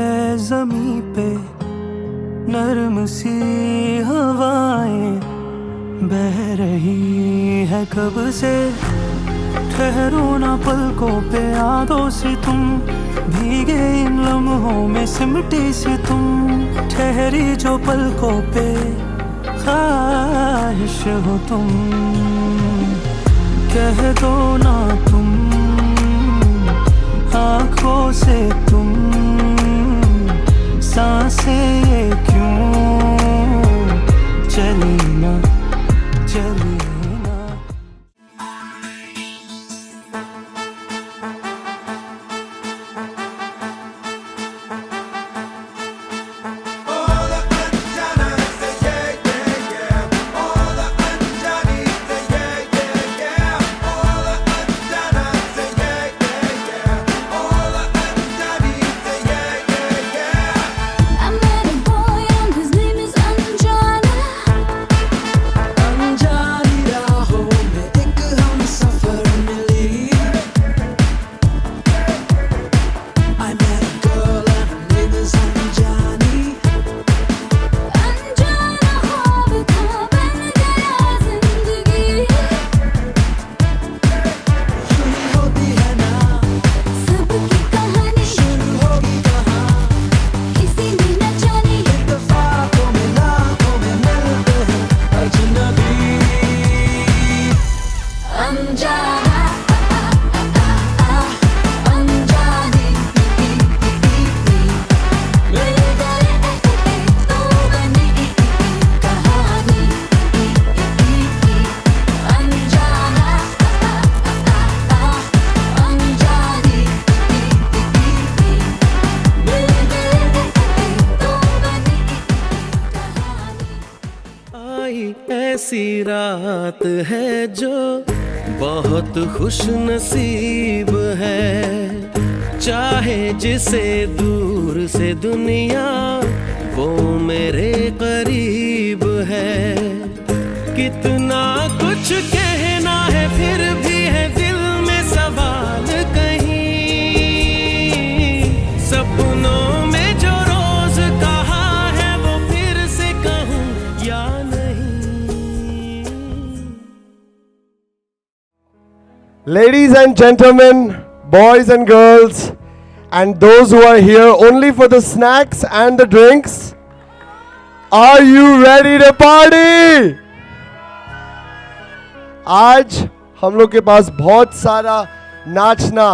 है ज़मीं पे नरम सी हवाएं बह रही है कब से। ठहरो ना पलकों पे यादों से तुम, भीगे इन लम्हों में सिमटी से तुम। ठहरी जो पलकों पे ख्वाहिश हो तुम, कह दो ना तुम आँखों से तुम, सांसें ये क्यों चली ना चली ना। ऐसी रात है जो बहुत खुश नसीब है, चाहे जिसे दूर से दुनिया वो मेरे करीब है। कितना कुछ कहना है फिर भी है दिल में सवाल कहीं, सपनों में जो रोज कहा है वो फिर से कहूँ या नहीं। Ladies and gentlemen, boys and girls, and those who are here only for the snacks and the drinks, are you ready to party? आज हम लोग के पास बहुत सारा नाचना,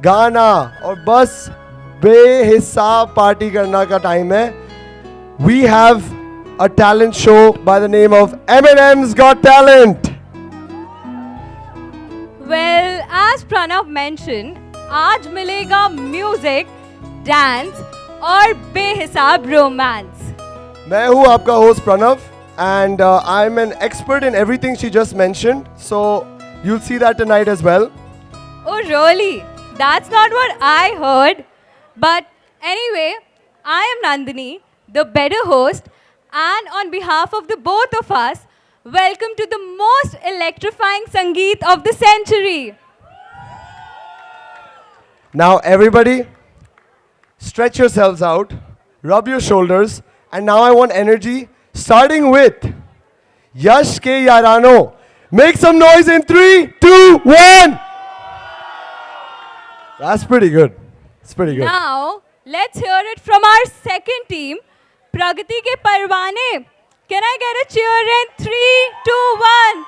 गाना और बस बेहिसाब पार्टी करना का टाइम है. We have a talent show by the name of Eminem's Got Talent. Well, as Pranav mentioned, आज मिलेगा म्यूजिक, डांस और बेहिसाब रोमांस. मैं हूँ आपका host Pranav and I'm an expert in everything she just mentioned, so you'll see that tonight as well. Oh really? That's not what I heard. But anyway, I am Nandini, the better host, and on behalf of the both of us, welcome to the most electrifying Sangeet of the century. Now everybody, stretch yourselves out, rub your shoulders, and now I want energy, starting with Yash Ke Yarano. Make some noise in 3, 2, 1. That's pretty good. It's pretty good. Now, let's hear it from our second team, Pragati Ke Parwane. Can I get a cheer in 3, 2, 1?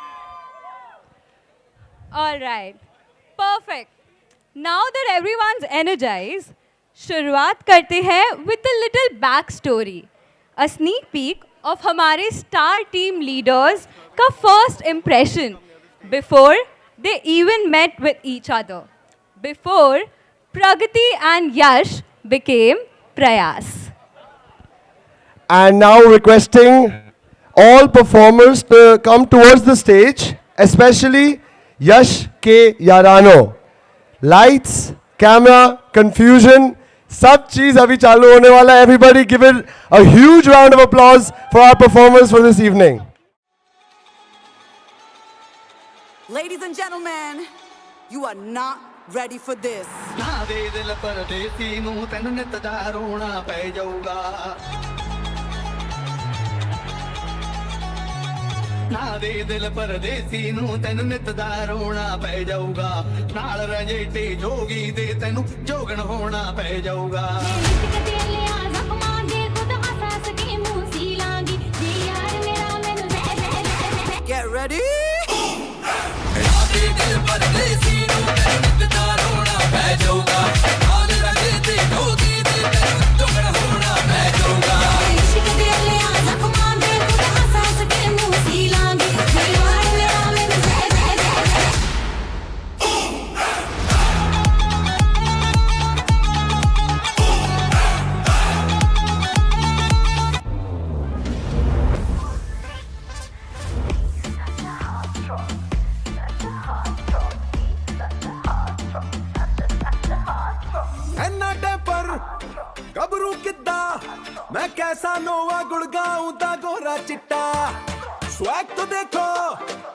All right. Perfect. Now that everyone's energized, शुरुआत करते हैं with a little backstory. A sneak peek of हमारे star team leaders का first impression before they even met with each other. Before Pragati and Yash became Prayas. And now requesting all performers to come towards the stage, especially Yash Ke Yarano. Lights, camera, confusion, सब चीज अभी चालू होने वाला है. Everybody give it a huge round of applause for our performers for this evening. Ladies and gentlemen, you are not Ready for this? ਨਾ ਦੇ ਦਿਲ ਪਰਦੇਸੀ ਨੂੰ ਤੈਨੂੰ ਨਿਤ ਦਾ ਰੋਣਾ ਪੈ ਜਾਊਗਾ ਨਾ ਦੇ ਦਿਲ ਪਰਦੇਸੀ ਨੂੰ ਤੈਨੂੰ ਨਿਤ ਦਾ ਰੋਣਾ ਪੈ ਜਾਊਗਾ ਨਾਲ ਰਜੇਟੇ ਜੋਗੀ ਦੇ ਤੈਨੂੰ ਜੋਗਣ ਹੋਣਾ ਪੈ ਜਾਊਗਾ Get ready? ਐਨਾ ਟੈਂਪਰ ਕਬਰੂ ਕਿੱਦਾਂ ਮੈਂ ਕੈਸਾ ਨੋਵਾ ਗੁੜਗਾਉਂ ਦਾ ਗੋਰਾ ਚਿੱਟਾ स्वैग तो देखो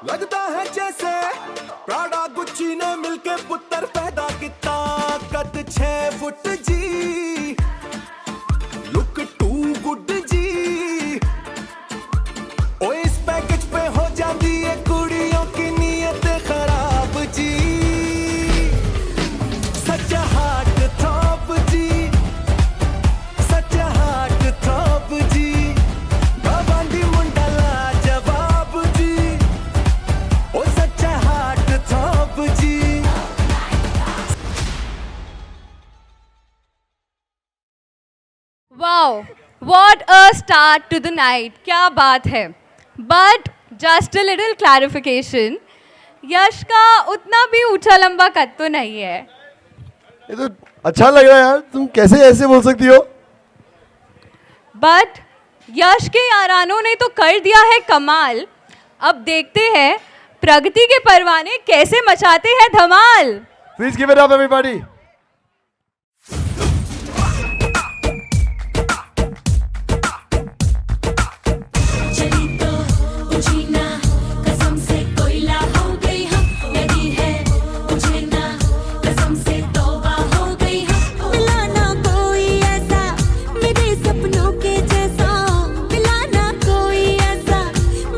लगता है जैसे प्राडा गुच्ची ने मिलके पुत्र पैदा किता कद 6 फुट जी लुक टू गुड जी ओ इस पैकेज पे हो जाती है कुड़ियों की नीयत खराब जी सच्चा हार्ट थॉप जी सच्चा हार्ट थॉप जी बाबांडी मुंडा लाजवाब जी ओ सच्चा हार्ट थॉप जी Wow, what a start to the night. क्या बात है. But just a little clarification. यश का उतना भी ऊंचा लंबा कद तो नहीं है. ये तो अच्छा लग रहा है यार, तुम कैसे ऐसे बोल सकती हो? बट यश के यारानों ने तो कर दिया है कमाल. अब देखते हैं प्रगति के परवाने कैसे मचाते हैं धमाल. Please give it up everybody. चली तो बुझी ना कसम से कोयला हो गई हम लगी है मुझे ना कसम से तौबा हो गई हम मिला ना कोई ऐसा मेरे सपनों के जैसा मिला ना कोई ऐसा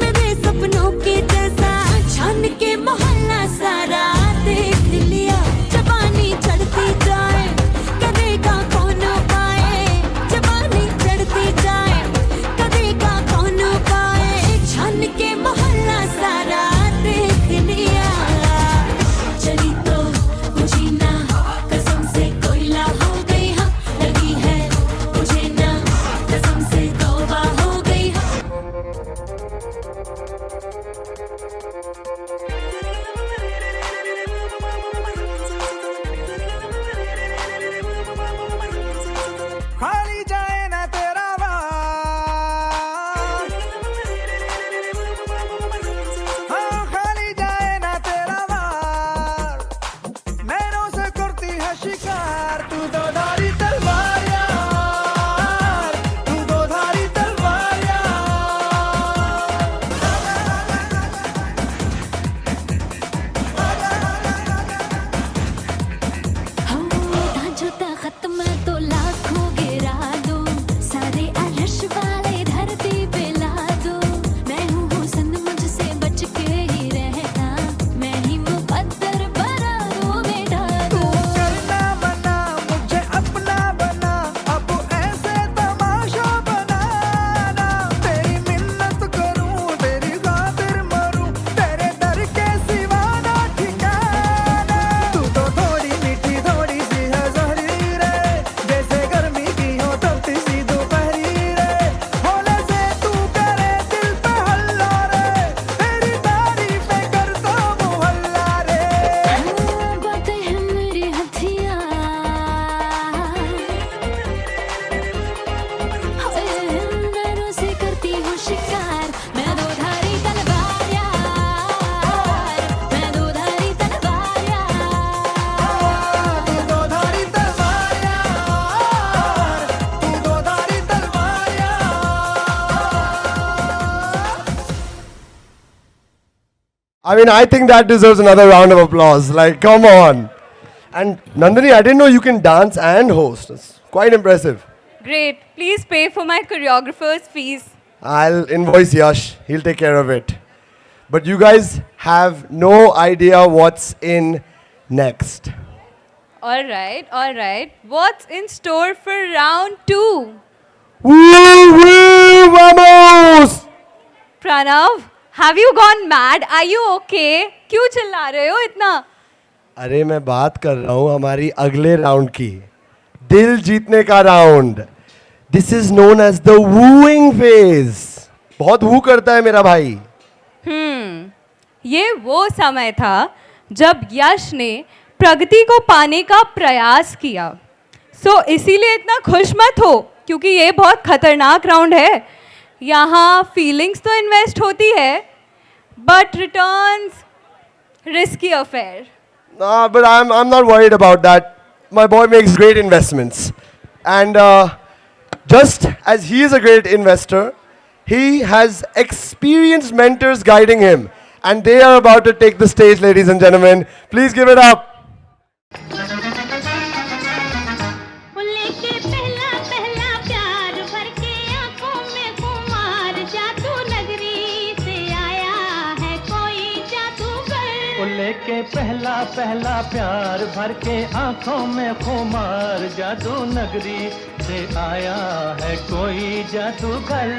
मेरे सपनों के जैसा छान के मोहल्ला सारा देख लिया जवानी चढ़ती जाए करेगा कौन पाए जवानी चढ़ती जाए करेगा कौन पाए छान के मोहल्ला सारा देख लिया चली तो बुझी ना कसम से कोयला हो गई हम लगी है मुझे ना कसम से तौबा हो गई हम खाली जाए ना तेरा वार हाँ खाली जाए ना तेरा वार नैनों से करती है शिकार तू दो धारी तलवार यार तू दो धारी तलवार हम झूठा खत्म तो लाखों गिरा दो सारे अरश वाले धरती पे ला दो मैं हूँ हुस्न मुझसे बच के ही रहना मैं ही मुकद्दर बना दूँ बेटा तू करना बना मुझे अपना बना अब ऐसे तमाशा बनाना तेरी मिन्नत करूं तेरी खातिर मरूं तेरे दर के सिवा ना ठिकाना तू तो थोड़ी मीठी थोड़ी सी है जहरी रे जैसे गर्मी की हो तपती सी दोपहरी रे होले से तू करे दिल पे हल्ला रे तेरी तारीफें करता मोहल्ला रे बातें हैं मेरी हथियार नैनों से करती हूँ शिकार मैं दो धारी तलवार यार मैं दो धारी तलवार यार तू दो धारी तलवार यार तू दो धारी तलवार यार I mean, I think that deserves another round of applause. Like, come on. And Nandini, I didn't know you can dance and host. It's quite impressive. Great. Please pay for my choreographer's fees. I'll invoice Yash. He'll take care of it. But you guys have no idea what's in next. All right. What's in store for round 2? Woo! Vamos! Pranav, have you gone mad? Are you okay? क्यों चिल्ला रहे हो इतना? अरे मैं बात कर रहा हूँ हमारी अगले राउंड की, दिल जीतने का round. This is known as the wooing phase. बहुत वू करता है मेरा भाई. ये वो समय था जब यश ने प्रगति को पाने का प्रयास किया. सो इसीलिए इतना खुश मत हो, क्योंकि ये बहुत खतरनाक राउंड है. यहाँ फीलिंग्स तो इन्वेस्ट होती है, but returns risky affair. But I'm not worried about that. My boy makes great investments. And just as he is a great investor, he has experienced mentors guiding him. And they are about to take the stage, ladies and gentlemen. Please give it up. लेके पहला पहला प्यार भर के आंखों में खुमार जादू नगरी से आया है कोई जादूगर. वो लेके पहला पहला प्यार भर के आंखों में खुमार जादू नगरी से आया है कोई जादूगर.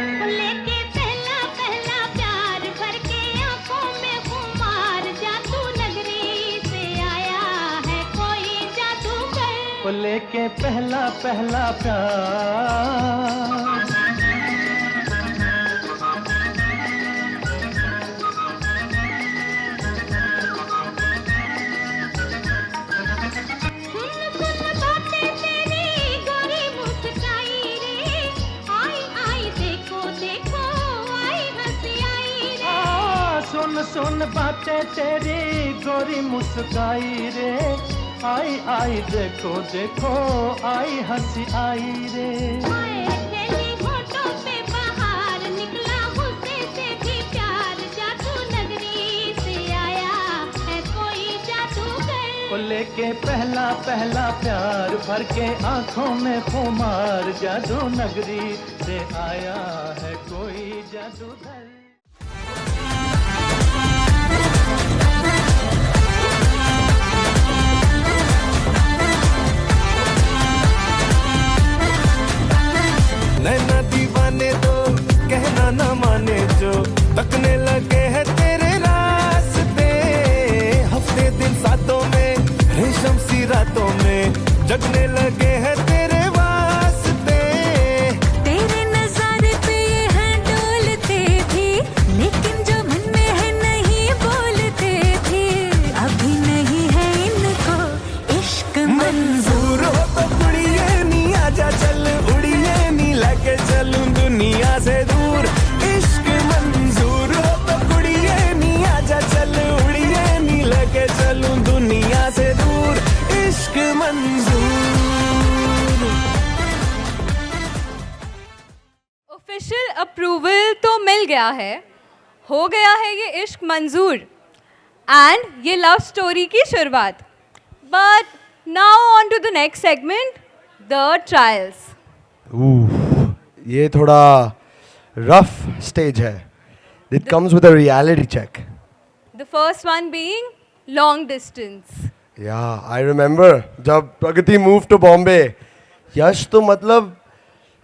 लेके पहला पहला प्यार भर के आंखों में खुमार जादू नगरी से आया है कोई जादूगर. वो लेके पहला पहला प्यार. सुन बातें तेरी गोरी मुस्काई रे. आई आई देखो देखो आई हंसी आई रे. सुन सुन बातें तेरी गोरी मुस्काई रे. आई आई देखो देखो आई हंसी आई रे. तेरी होठों पे बाहर निकला गुस्से से भी प्यार जादू नगरी से आया है कोई जादूगर. वो लेके पहला पहला प्यार भर के आंखों में खुमार जादू नगरी से आया है कोई जादूगर. नैना दीवाने तो कहना ना माने जो तकने लगे हैं तेरे रास्ते. हफ्ते दिन सातों में रेशम सी रातों में जगने लगे हैं तेरे वास्ते. तेरे नजारे पे ये हैं डोलते भी, लेकिन जो मन में है नहीं बोलते भी. अभी नहीं है इनको इश्क मंजूर हो तो कुड़िए नी आजा चल उड़िए नी लेके चलूं दुनिया से दूर. इश्क मंजूर हो तो कुड़िए नी आजा चल उड़िए नी लेके चलूं दुनिया से दूर. इश्क मंजूर. ऑफिशियल अप्रूवल तो मिल गया है, हो गया है ये इश्क मंजूर एंड ये लव स्टोरी की शुरुआत. But now on to the next segment, the trials. ये थोड़ा रफ स्टेज है. It comes with a reality check. The first one being long distance. Yeah, I remember जब प्रगति moved to Bombay, यश तो मतलब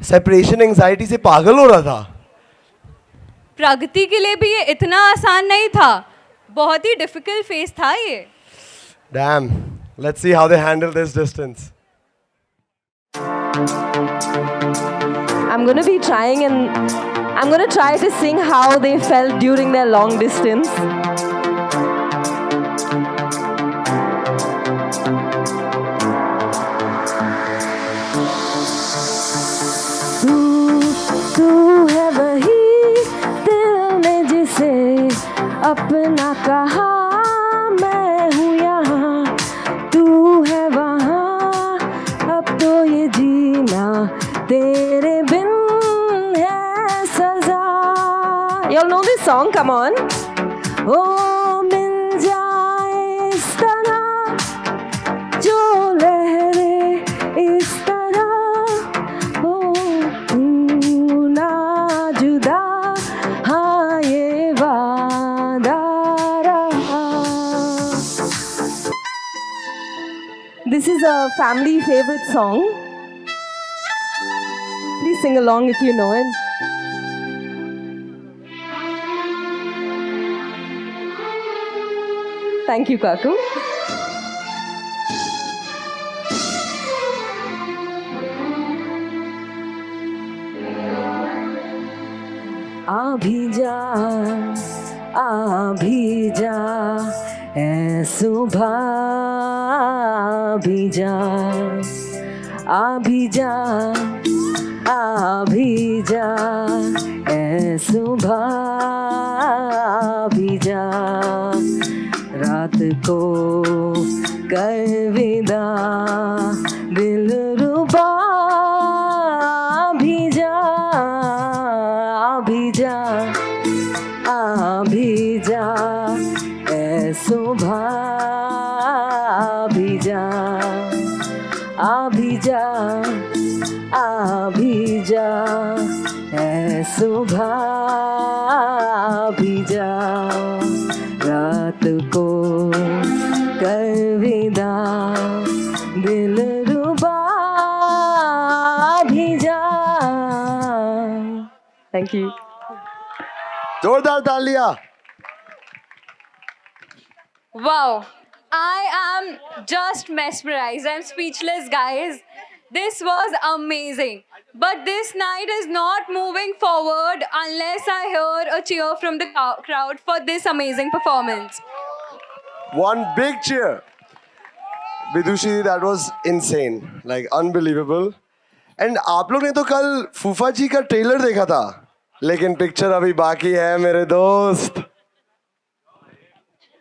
separation anxiety से पागल हो रहा था. प्रगति के लिए भी ये इतना आसान नहीं था, बहुत ही डिफिकल्ट फेस था ये. Damn, let's see how they handle this distance. I'm going to be trying and I'm going to try to sing how they felt during their long distance. तू है वही दिल ने जिसे अपना कहा, मैं हूँ यहाँ तू है वहाँ. अब तो ये जीना तेरे बिन है सजा. You all know this song? Come on. ओ मिल जाए इस तरह जो family favorite song. Please sing along if you know it. Thank you, Kaku. आ भी जा ऐ सुबह भी जा आ भी जा ऐ सुबह भी जा रात को कर विदा दिल रुबा भी जा भी जा ऐ सुबह भी जा भी जा ऐ सुबह भी जा रात को कर विदा दिल रुबा भी जा. Thank you. जोरदार तालियां. Wow, I am just mesmerized. I'm speechless, guys. This was amazing. But this night is not moving forward unless I hear a cheer from the crowd for this amazing performance. One big cheer. Vidushi, that was insane. Like unbelievable. And आप लोग ने तो कल फूफा जी का trailer देखा था, लेकिन पिक्चर अभी बाकी है मेरे दोस्त.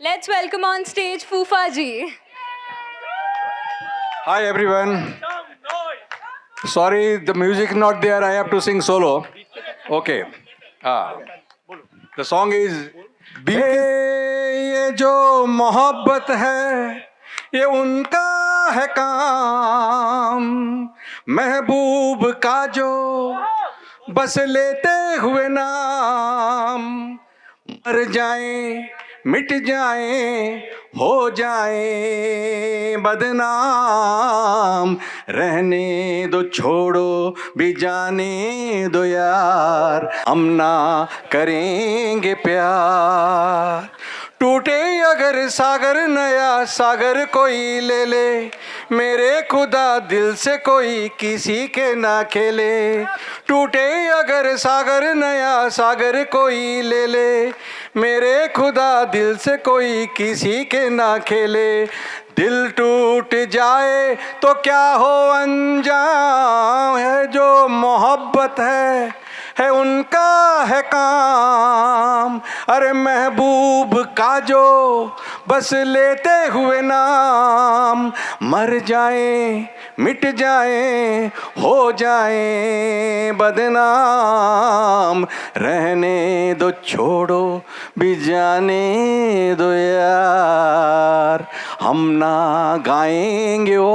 Let's welcome on stage Fufa ji. Hi everyone. Sorry, the music not there. I have to sing solo. Okay. The song is ये जो मोहब्बत है ये उनका है काम महबूब का जो बस लेते हुए नाम मर जाएं मिट जाएं हो जाएं बदनाम रहने दो छोड़ो भी जाने दो यार हम ना करेंगे प्यार टूटे अगर सागर नया सागर कोई ले ले मेरे खुदा दिल से कोई किसी के ना खेले टूटे अगर सागर नया सागर कोई ले ले मेरे खुदा दिल से कोई किसी के ना खेले दिल टूट जाए तो क्या हो अंजाम है जो मोहब्बत है उनका है काम अरे महबूब का जो बस लेते हुए नाम मर जाए मिट जाए हो जाए बदनाम रहने दो छोड़ो भी जाने दो यार हम ना गाएंगे और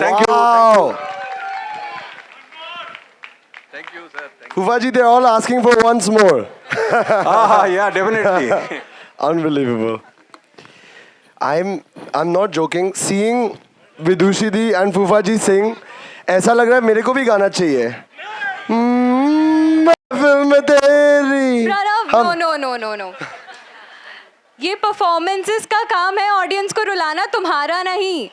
thank you Wow. Fufaji, they're all asking for once more. yeah, definitely. Unbelievable. I'm not joking. Seeing Vidushi Di and Fufaji sing, ऐसा लग रहा है मेरे को भी गाना चाहिए. फिल्म तेरी. प्रणव, no. ये performances का काम है ऑडियंस को रुलाना, तुम्हारा नहीं.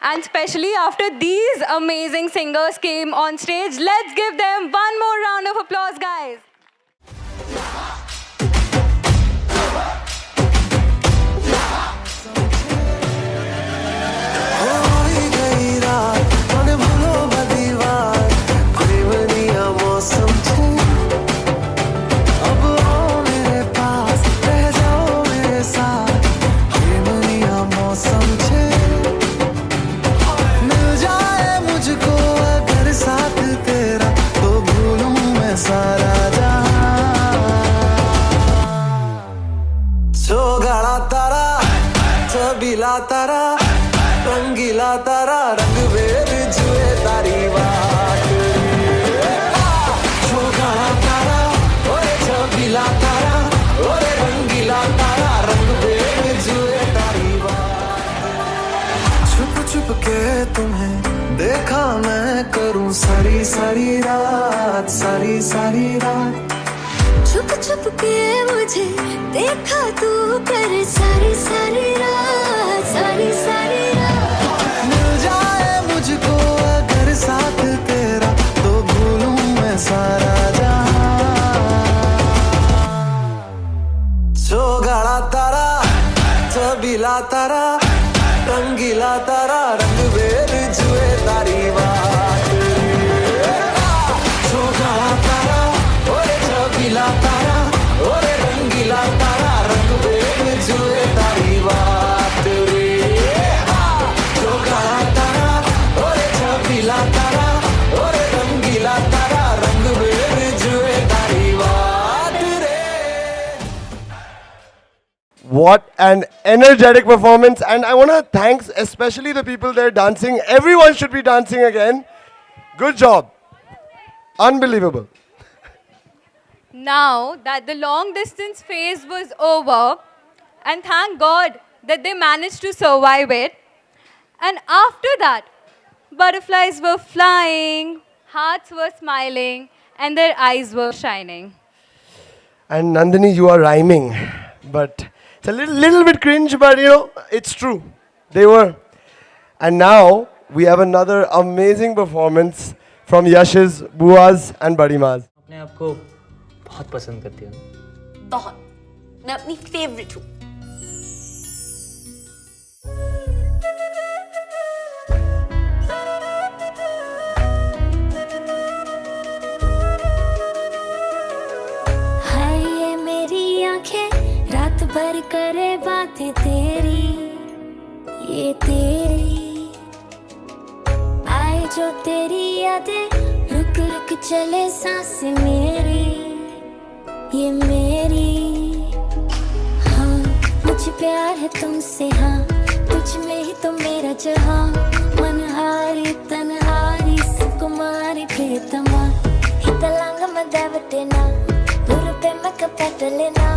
And especially after these amazing singers came on stage, let's give them one more round of applause, guys. साथ तेरा तो भूलूं मैं सारा मैं करूं सारी सारी रात, सारी सारी रात। छुप छुप के मुझे देखा तू कर सारी सारी रात, सारी सारी रात। मिल जाए मुझको अगर साथ तेरा तो भूलूं मैं सारा जहां। सोगाड़ा तारा, चबीला तारा, रंगीला तारा, रंग बेर जुए तारी बात। सोगाड़ा तारा, ओरे चबीला तारा, ओरे रंगीला तारा, रंग बेर जुए तारी बात रे। सोगाड़ा तारा, ओरे चबीला तारा, ओरे रंगीला तारा, रंग बेर जुए तारी बात रे। What an energetic performance, and I want to thank especially the people there dancing. Everyone should be dancing again. Good job. Unbelievable. Now that the long distance phase was over, and thank God that they managed to survive it, and after that, butterflies were flying, hearts were smiling, and their eyes were shining. And Nandini, you are rhyming, but it's a little bit cringe, but you know, it's true. They were. And now we have another amazing performance from Yash's, Bua's and Badima's. अपने आप को बहुत पसंद करती हूँ। बहुत, मैं अपनी फेवरेट हूँ। हाय ये मेरी आंखें रात भर करे बातें तेरी, ये तेरी। आए जो तेरी यादें रुक रुक चले सांसें मेरी, ये मेरी। हाँ मुझे प्यार है तुमसे, हाँ तुझ में ही तो मेरा जहाँ। मनहारी तनहारी सुकुमारी प्रियतमा, हितलांग मदावटेना उरुपे मकपटलेना।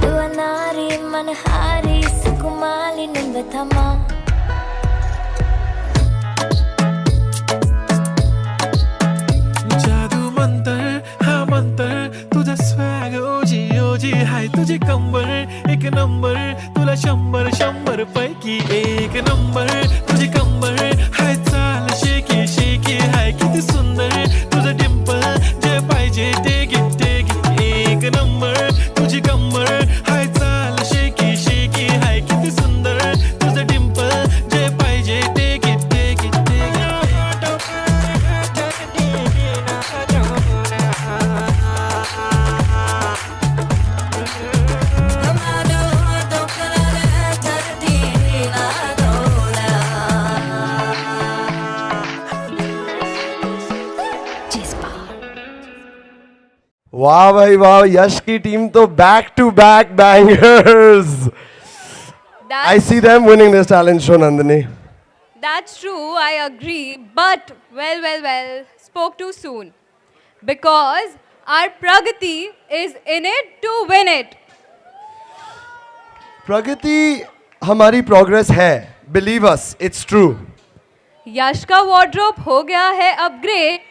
दुआनारी मनहारी सुकुमारी निंबथमा। जादू मंतर, हाँ मंतर, तुझा स्वॅग ओजी ओजी हाय तुझे कंबर एक नंबर, तुला 100 पैकी एक नंबर। तुझे कंबर हाय चाल शेकी शेकी हाय किती सुंदर, तुझं डिंपल जे पाहिजे टेक इट एक नंबर। तुझी कंबर हाय चाल शेकी शेकी हाय किती सुंदर, तुझं डिंपल जे पाहिजे take it Wow, bhai, wow. Yash ki team to back-to-back bangers. I see them winning this talent show, Nandini. That's true, I agree. But, well, spoke too soon. Because our Pragati is in it to win it. Pragati, हमारी progress है. Believe us, it's true. यश का wardrobe हो गया है upgrade.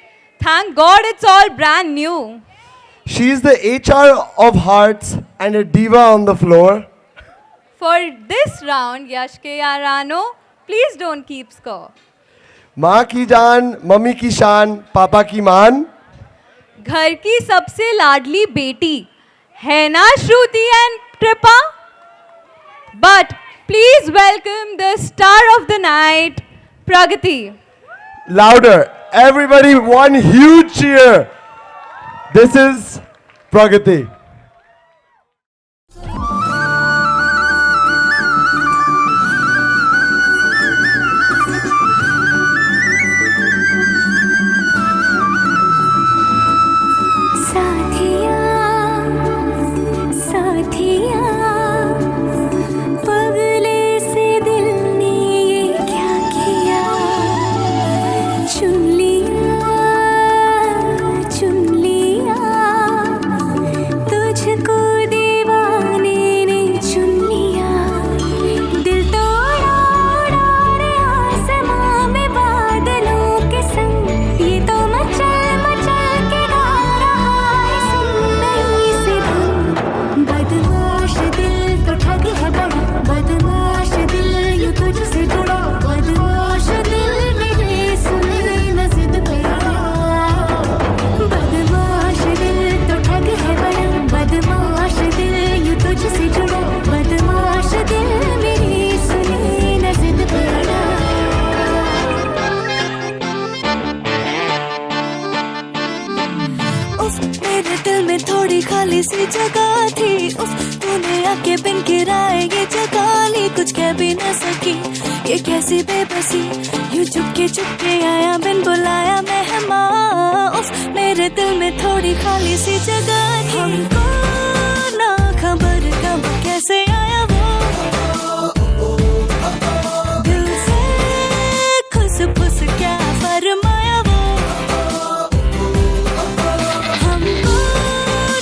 Thank God it's all brand new. She's the HR of hearts and a diva on the floor. For this round, Yash ke Yarano, please don't keep score. माँ की जान, mummy की शान, पापा की मान. घर की सबसे लाडली बेटी है ना श्रुति and Kripa? But please welcome the star of the night, Pragati. Louder. Everybody, one huge cheer. This is Pragati. चुन लिया खाली सी जगह थी, उफ तूने आके बिन किराए ये जगह ली, कुछ कह भी न सकी ये कैसी बेबसी, यूं चुपके आया बिन बुलाया मेहमान, उफ मेरे दिल में थोड़ी खाली सी जगह थी। हमको ना खबर कब कैसे आया वो, दिल से खुस फुस क्या फरमाया वो, हमको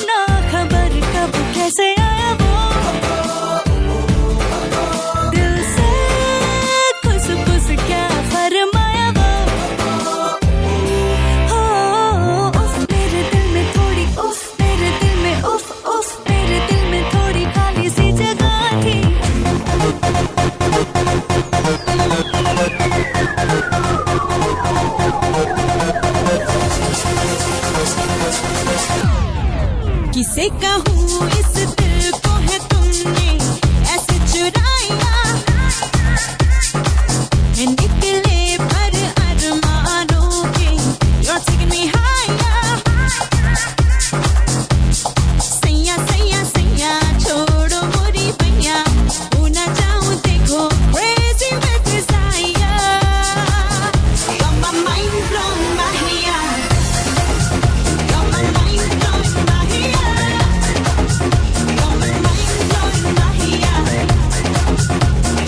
ना खबर कब कैसे आया वो, दिल से खुस फुस क्या फरमाया वो, हो उफ मेरे दिल में थोड़ी, उफ मेरे दिल में उफ मेरे दिल में थोड़ी खाली सी जगह थी। किसे कहूँ इस दिल को है तुमने ऐसे चुराया, निकले भर अरमानों के, you're taking me higher, सैया सैया सैया छोड़ो मोरी भैया, होना चाहूँ देखो crazy with desire, you're my mind blown Mahia, you're my mind blown Mahia, you're my mind blown Mahia,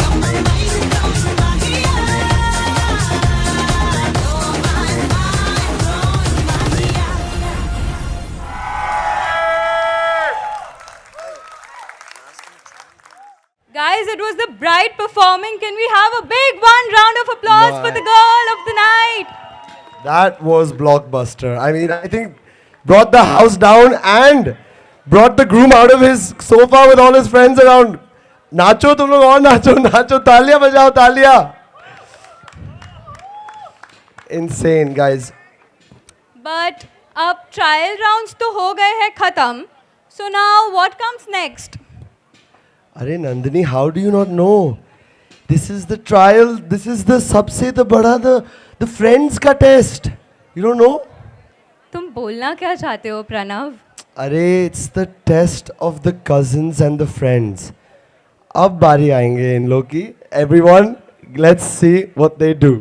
you're my mind blown Mahia, you're my mind blown Mahia. Guys, it was the bride performing. Can we have a big one round of applause for the girl of the night? That was blockbuster. I mean, I think brought the house down and brought the groom out of his sofa with all his friends around. नाचो तुम लोग और नाचो नाचो, तालियां बजाओ तालियां. Insane, guys. But अब trial rounds तो हो गए हैं खत्म. So now what comes next? अरे Nandini, how do you not know? This is the trial. This is the सबसे the बड़ा the friends का test. You don't know? तुम बोलना क्या चाहते हो प्रणव? अरे it's the test of the cousins and the friends. अब बारी आएंगे इन लोग की. Everyone, let's see what they do.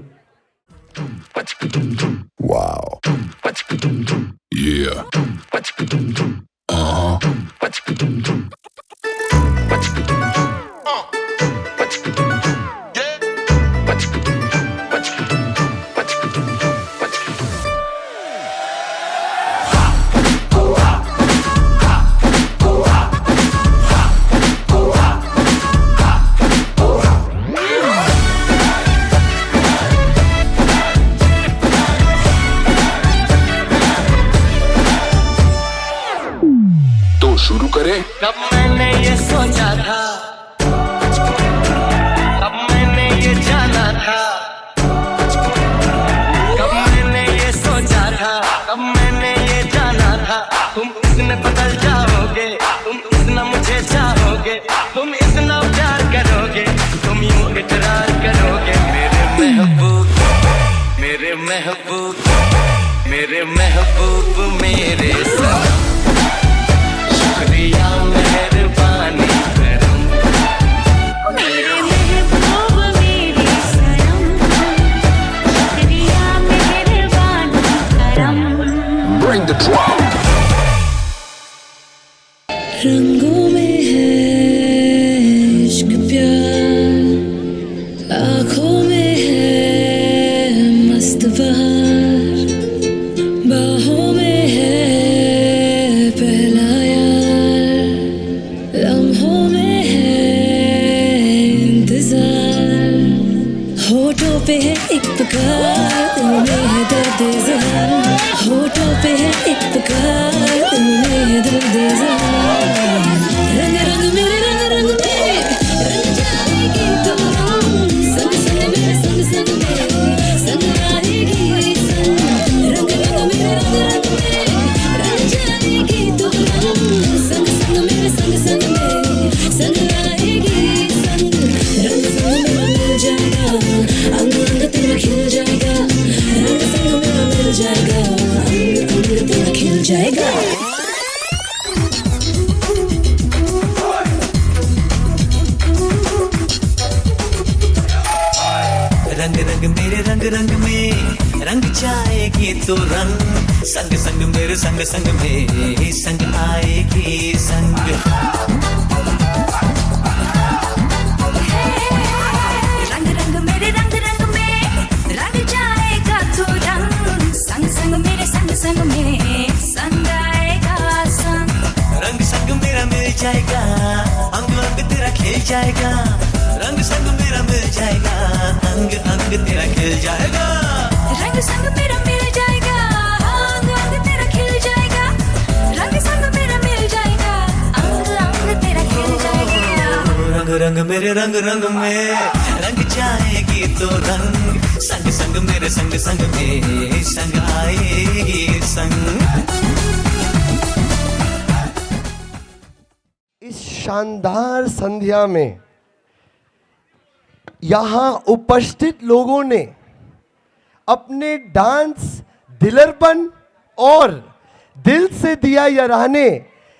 Wow. Yeah. तो शुरू करें। कब मैंने ये सोचा था, कब मैंने ये जाना था, कब मैंने ये सोचा था, कब मैंने ये जाना था, तुम इतने बदल जाओगे, तुम इतना मुझे चाहोगे, तुम इतना प्यार करोगे, तुम यूं इकरार करोगे, मेरे महबूब, मेरे महबूब, मेरे महबूब, मेरे सनम, शुक्रिया मेहरबानी करम, मेरे महबूब मेरे सनम, शुक्रिया मेहरबानी करम। Bring the drum. रंगों में है इश्क प्यार, आँखों में है मस्त बहार, बाहों में है पहला यार, लम्हों में है इंतजार, होठों पे है एक पुकार, दिल में है दर्द इज़हार, होठों पे है एक पुकार, दिल में है दर्द इज़हार, रंग रंग मेरे रंग रंग मेरे, रंग जाएगी तो संग संग मेरे संग संग मेरे, संग आएगी संग, रंग रंग मेरे रंग रंग मेरे, रंग जाएगी तो संग संग मेरे संग संग मेरे, संग आएगी संग, रंग संग मेरा मिल जाएगा, अंग अंग तेरा खिल जाएगा, रंग संग मेरा मिल जाएगा, अंग अंग तेरा खिल जाएगा। रंग में रंग जाएगी तो रंग संग संग मेरे संग संग में संग आएगी संग रंग रंग मेरे रंग रंग में रंग जाएगा तो रंग संग संग मेरे संग संग में संग आएगा संग रंग संग मेरा मिल जाएगा अंग अंग तेरा खिल जाएगा रंग संग मेरा मिल जाएगा अंग अंग तेरा खिल जाएगा रंग संग मेरा मिल जाएगा अंग अंग तेरा खिल जाएगा रंग संग मेरा मिल जाएगा अंग अंग तेरा खिल जाएगा रंग रंग मेरे रंग रंग में रंग जाएगी तो रंग संग संग मेरे संग संग में संग आएगी संग इस शानदार संध्या में यहाँ उपस्थित लोगों ने अपने डांस दिलरपन और दिल से दिया यराने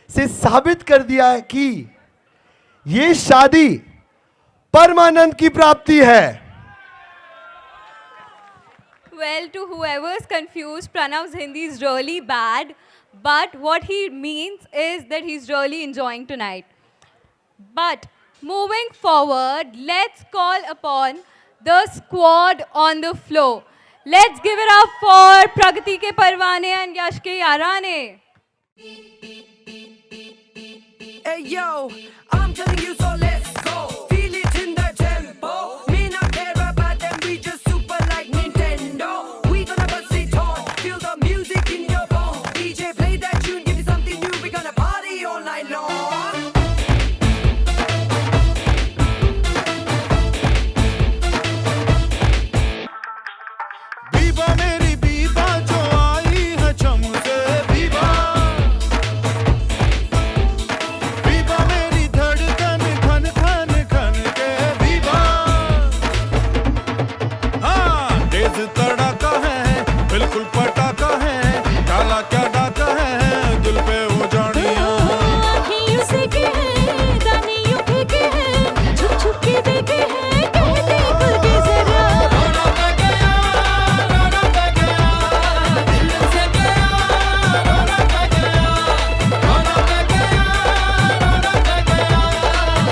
से साबित कर दिया है कि ये शादी परमानंद की प्राप्ति है। Well, to whoever's confused, Pranav's Hindi is really bad, but what he means is that he's really enjoying tonight. But moving forward, let's call upon the squad on the floor. Let's give it up for Pragati ke Parwane and Yash ke Yarane. Hey yo, I'm telling you, so let's go. Feel it in the tempo. Me not care about them, we just super like Nintendo. We gonna bust it on, feel the music in your bones. DJ play that tune, give me something new. We gonna party all night long. Biba मेरी बीबा जो आई है चम से बीबा बीबा मेरी धड़कन खन खन खन के बीबा हाँ तेज तड़ाका है बिल्कुल पटाखा है डाला क्या डाका है दिल पे वो जानिया आँखें उसे के हैं दाने यूं फेंके हैं छुप छुप के देखे हैं कहते खुल के जरा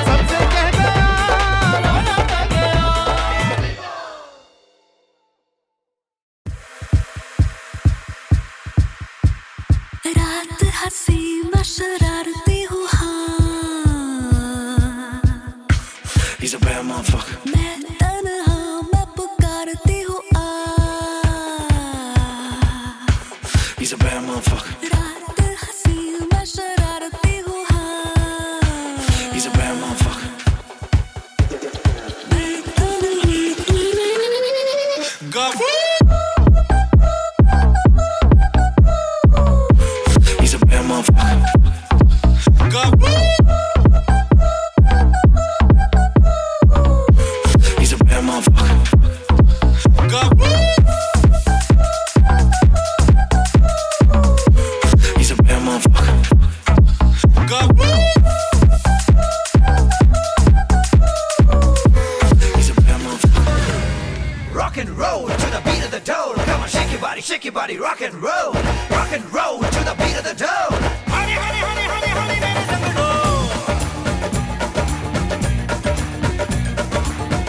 सबसे कह गया रात हंसी मैं शरारती हूँ हाँ He's a bad motherfucker मैं तन्हा मैं पुकारती हूँ आ He's a bad motherfucker रात हंसी मैं शरारती हूँ हाँ He's a bad motherfucker मैं तन्हा He's a bad motherfucker He's a bad motherfucker He's a bad motherfucker He's a bad motherfucker Rock and roll to the beat of the dole. Come on, shake your body, rock and roll. Rock and roll to the beat of the dole. Honey, honey, honey, honey, honey, मेरे संग डोल.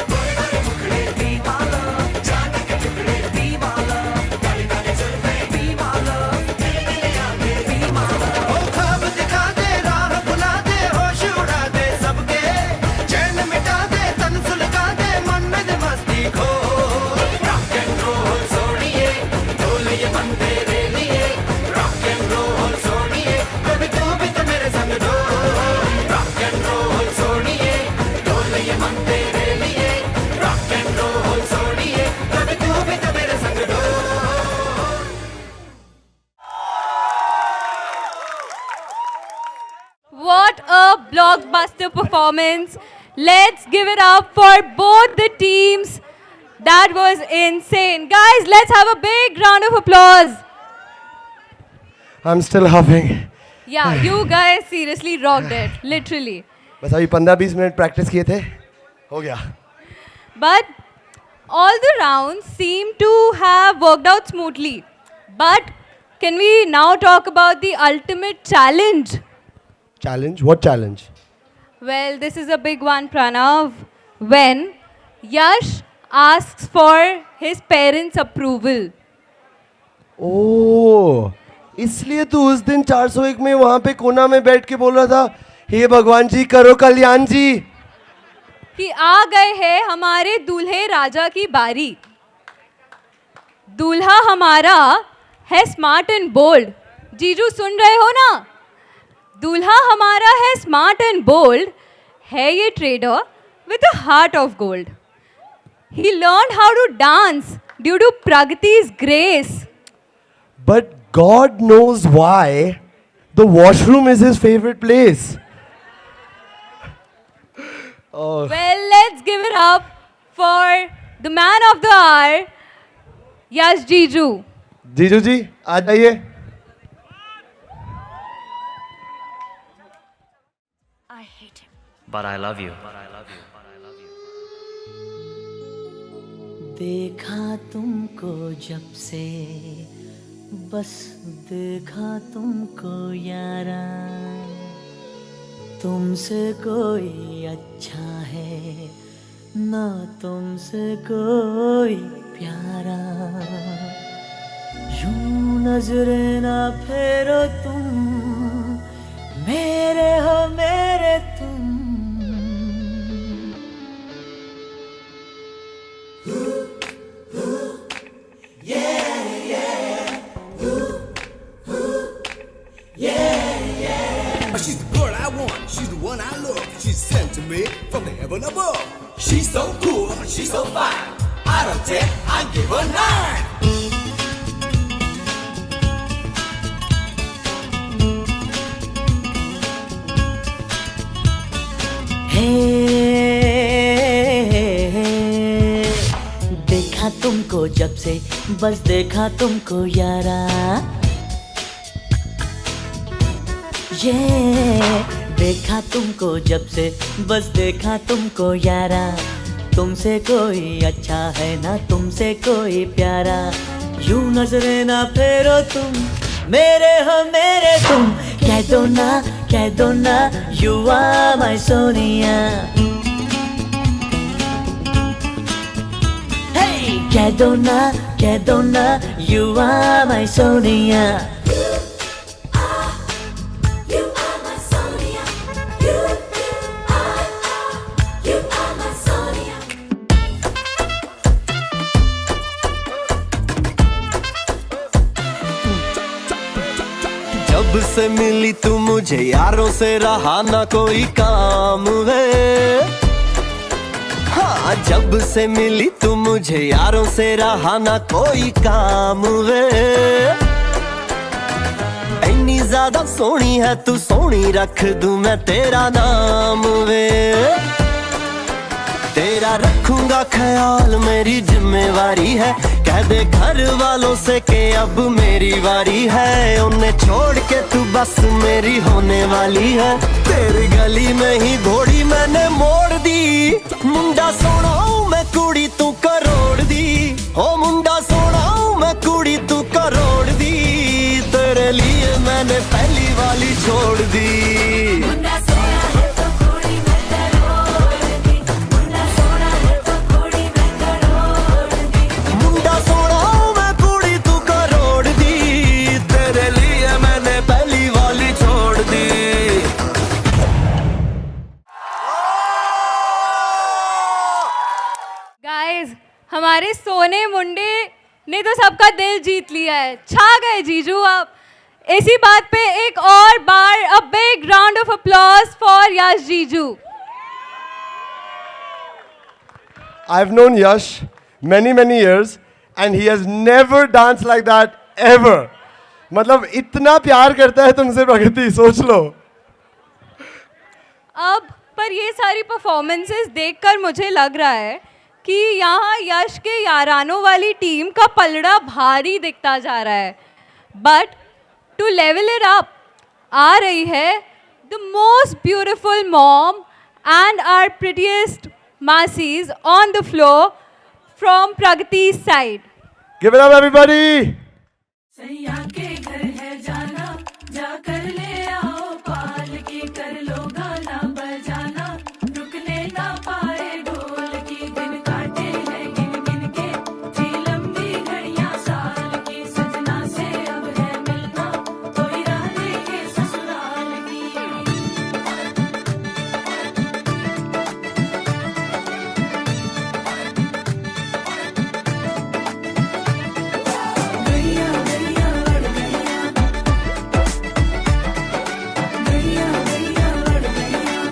गोरे गोरे मुखड़े be my love, चांदी के टुकड़े be my love, Kali Kali Julfe be my love, तेरे तेरे आंखें be my love. ओ ख्वाब दिखा दे, राह बुला दे, होश उड़ा दे सबके, चैन मिटा दे, तन सुलगा दे, मन में दे मस्ती खो. Rock and roll सोनिए, ढोल ये बन तेरे लिए. Rock and roll सोनिए, कभी तू भी तो मेरे संग डोल. Rock and roll सोनिए, ढोल ये बन तेरे लिए. Rock and roll सोनिए, कभी तू भी तो मेरे संग डोल. What a blockbuster performance. Let's give it up for both the teams. That was insane. Guys, let's have a big round of applause. I'm still huffing. Yeah, you guys seriously rocked it. Literally. बस अभी 15-20 minute practice किए थे, हो गया. But all the rounds seem to have worked out smoothly. But can we now talk about the ultimate challenge? Challenge? What challenge? Well, this is a big one, Pranav. When Yash asks for his parents' approval. ओह, इसलिए तू उस दिन 401 में वहां पे कोना में बैठ के बोल रहा था, हे भगवान जी करो कल्याण जी. कि आ गए हैं हमारे दूल्हे राजा की बारी. दूल्हा हमारा है स्मार्ट एंड बोल्ड. जीजू सुन रहे हो ना? दूल्हा हमारा है स्मार्ट एंड बोल्ड. है ये trader with a heart of gold. He learned how to dance due to Pragati's grace. But God knows why the washroom is his favorite place. Well, let's give it up for the man of the hour, Yash Jiju. जीजू जी आ जाइए. But I love you. देखा तुमको जब से बस देखा तुमको यारा तुमसे कोई अच्छा है ना तुमसे कोई प्यारा यूं नजरें ना फेरो तुम मेरे हो मेरे तुम She's the girl I want, she's the one I love. She's sent to me from the heaven above. She's so cool, she's so fine. Out of 10, I give her 9. देखा तुमको जब से बस देखा तुमको यारा ये देखा तुमको जब से बस देखा तुमको यारा तुमसे कोई अच्छा है ना तुमसे कोई प्यारा यूं नजरे ना फेरो तुम मेरे हो मेरे तुम कह दो ना यू आर माय सोनिया कह दो ना you are my Sonia. You are my Sonia. You are my Sonia. जब से मिली तू मुझे यारों से रहा ना कोई काम वे हाँ जब से मिली तू मुझे यारों से रहा ना कोई काम वे इतनी ज्यादा सोहनी है तू सोहनी रख दूं मैं तेरा नाम वे तेरा रखूंगा ख्याल मेरी जिम्मेवारी है कह दे घर वालों से कि अब मेरी बारी है उन्हें छोड़ के तू बस मेरी होने वाली है तेरी गली में ही घोड़ी मैंने मोड़ दी मुंडा सोना हूं मैं कुड़ी तू करोड़ दी ओ मुंडा सोना हूं मैं कुड़ी तू करोड़ दी तेरे लिए मैंने पहली वाली छोड़ दी मुंडा सोना है तो कुड़ी मैं करोड़ दी मुंडा सोना है तो कुड़ी मैं करोड़ दी मुंडा सोना हूं मैं कुड़ी तू करोड़ दी तेरे लिए मैंने पहली वाली छोड़ दी गाइस हमारे सोने मुंडे ने तो सबका दिल जीत लिया है छा गए जीजू आप इसी बात पे एक और बार a big round of applause for Yash जीजू I've known Yash many years and he has never danced like that ever. मतलब इतना प्यार करता है तुमसे प्रगति सोच लो. अब पर ये सारी परफॉर्मेंसेस देखकर मुझे लग रहा है कि यहाँ यश के यारानों वाली टीम का पलड़ा भारी दिखता जा रहा है but to level it up आ रही है the most beautiful mom and our prettiest masis on the floor from Pragati's side. Give it up, everybody. सैया के घर है जाना, जाकर ले आओ पालकी, कर लो गाना बजाना, रुकने ना पाए ढोल की, दिन काटे हैं गिन गिन के, थी लंबी घड़ियां साल की, सजना से अब है मिलना, कोई राह देखे ससुराल की। गैया गैया लड़ गैया, गैया गैया लड़ गैया।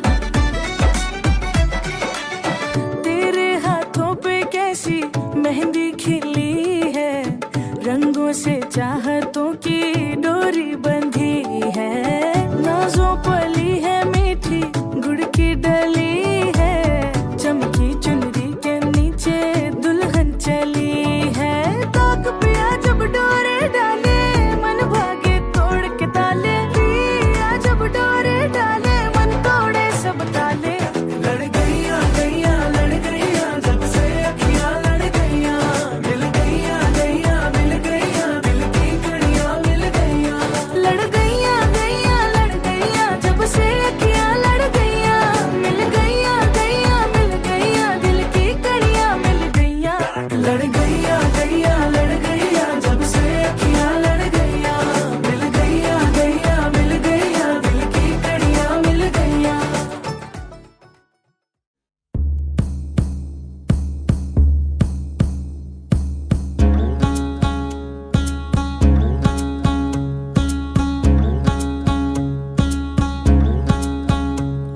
तेरे हाथों पे कैसी मेहंदी खिली है, रंगों से चाहतों की डोरी बंधी है, नाजों पली है मीठी गुड़ की डली है, चमकी चुनरी के नीचे दुल्हन चली है, ताक पिया जब डोरे डाले, मन भागे तोड़ के ताले, पिया जब डोरे डाले, मन तोड़े सब ताले। लड़ गैया गैया लड़ गैया, जब से अखियां लड़ गैया, मिल गैया गैया मिल गैया, दिल की कड़ियां मिल गैया। लड़ गैया गैया लड़ गैया, जब से अखियां लड़ गैया, मिल गैया गैया मिल गैया, दिल की कड़ियां मिल गैया। लड़ गैया गैया लड़ गैया, जब से अखियां लड़ गैया, मिल गैया गैया मिल गैया, दिल की कड़ियां मिल गैया।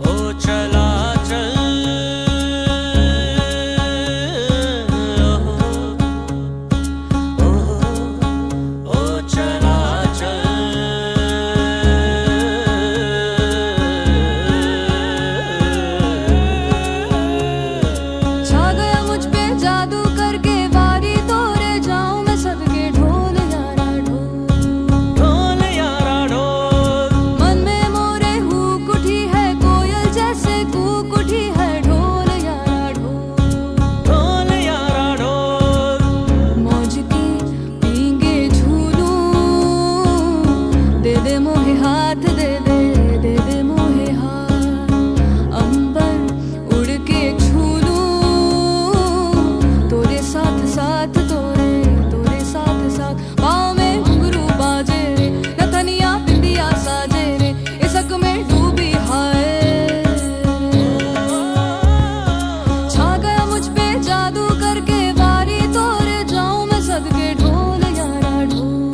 ओ चला चल, ओ चला चल। छा गया मुझ पे जादू करके, वारी तोरे जाऊं मैं सदके, ढोल यारा ढोल, ढोल यारा ढोल, मन में मोरे हुक उठी है, कोयल जैसे कूक उठी है, ढोल यारा ढोल। ढोल यारा ढोल। मौज की पींगे झूलूं, दे दे मोहे हाथ, दे दे मोहे हाथ, अंबर उड़ के झूलूं, तोरे साथ साथ, तोरे साथ साथ, पाँव में घुंघरू बाजे रे, नथनिया बिंदिया साजे रे, इसक में डूबी हाय। छा गया मुझ पे जादू करके, वारी तोरे जाऊं मैं सदके, ढोल यारा ढोल,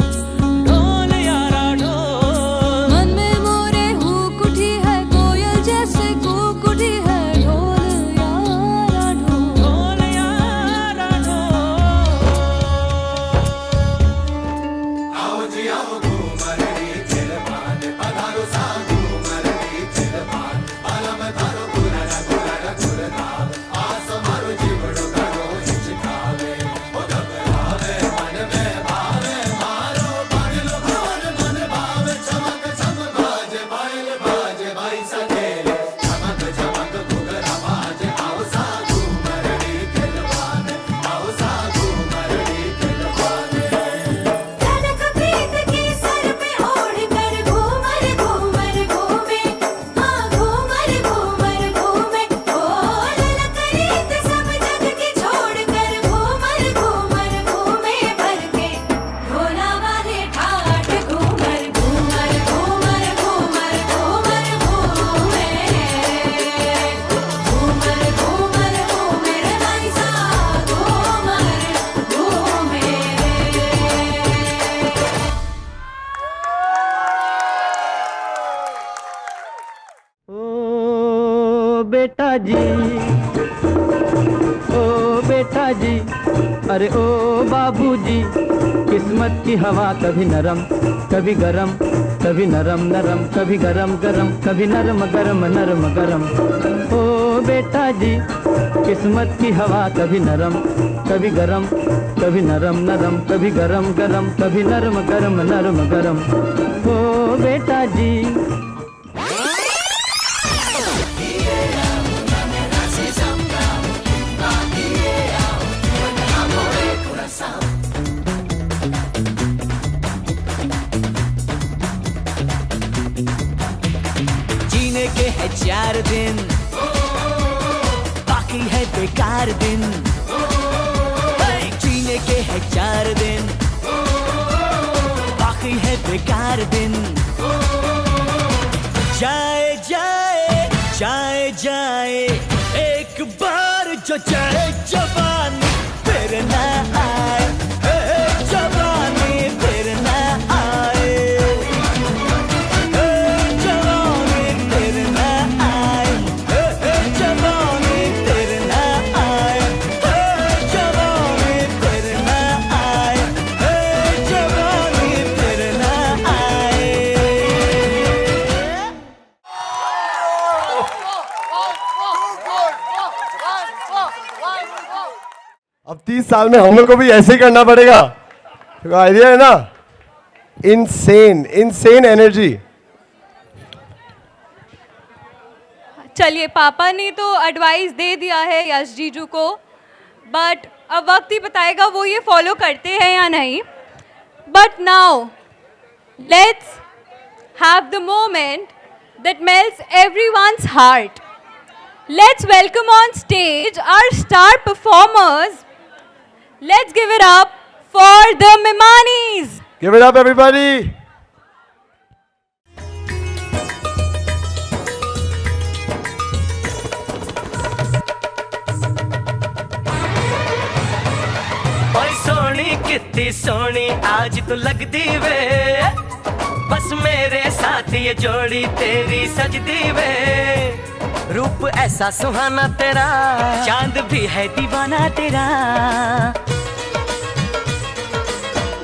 ढोल यारा ढोल, मन में मोरे हुक उठी है, कोयल जैसे कूक उठी है, ढोल यारा ढोल। ढोल यारा ढोल। आओ जी आओ घूमरड़ी चिलबान, पधारो सा घूमरड़ी चिलबान, आलम थारो गुररा गुररा गुररा, आस मारो जीवड़ो करो हिचकावे, ओ घबरावे मन में भावे, मारो पागलो भार मन भावे, चमक चम बाजे बाइल बाजे बाई सकेले, चमक चमक घुघरा बाजे, आओ सा घूमरड़ी चिलबान, आओ सा घूमरड़ी चिलबान। कनक प्रीत की सर पे ओढ़ कर, घूमर घूमर घूमे, हाँ घूमर घूमर घूमे, ओ ललक रीत सब जग की छोड़ कर, घूमर घूमर घूमे, भर के भोला वाले ठाठ, घूमर घूमर घूमर घूमर घूमर घूमे, घूमर घूमर घूमे रे भाई सा, घूमर घूमे। ओ बेटा जी, ओ बेटा जी, अरे ओ बाबूजी, किस्मत की हवा कभी नरम कभी गरम, कभी नरम नरम कभी गरम गरम, कभी नरम गरम नरम गरम। ओ बेटा जी, किस्मत की हवा कभी नरम कभी गरम, कभी नरम नरम कभी गरम गरम, कभी नरम गरम नरम गरम। ओ बेटा जी। है 4 दिन, बाकी है बेकार दिन। जीने के है 4 दिन, बाकी है बेकार दिन। जाए जाए जाए जाए एक बार जो चाहे जवानी फिर ना आए, जवानी फिर ना आए, जवानी फिर ना आए, जवानी फिर ना आए, जवानी फिर ना आए, जवानी फिर ना आए। अब 30 साल में हम लोग को भी ऐसे ही करना पड़ेगा। तो आइडिया है ना, इनसेन एनर्जी। चलिए, पापा ने तो एडवाइस दे दिया है यश जीजू को, बट अब वक्त ही बताएगा वो ये फॉलो करते हैं या नहीं। But now let's have the moment that melts everyone's heart. Let's welcome on stage our star performers. Let's give it up for the Mimanis. Give it up everybody. ओए सोनी कितनी सोनी आज तू लगदी वे, बस मेरे साथ ये जोड़ी तेरी सजदी वे। रूप ऐसा सुहाना तेरा, चांद भी है दीवाना तेरा।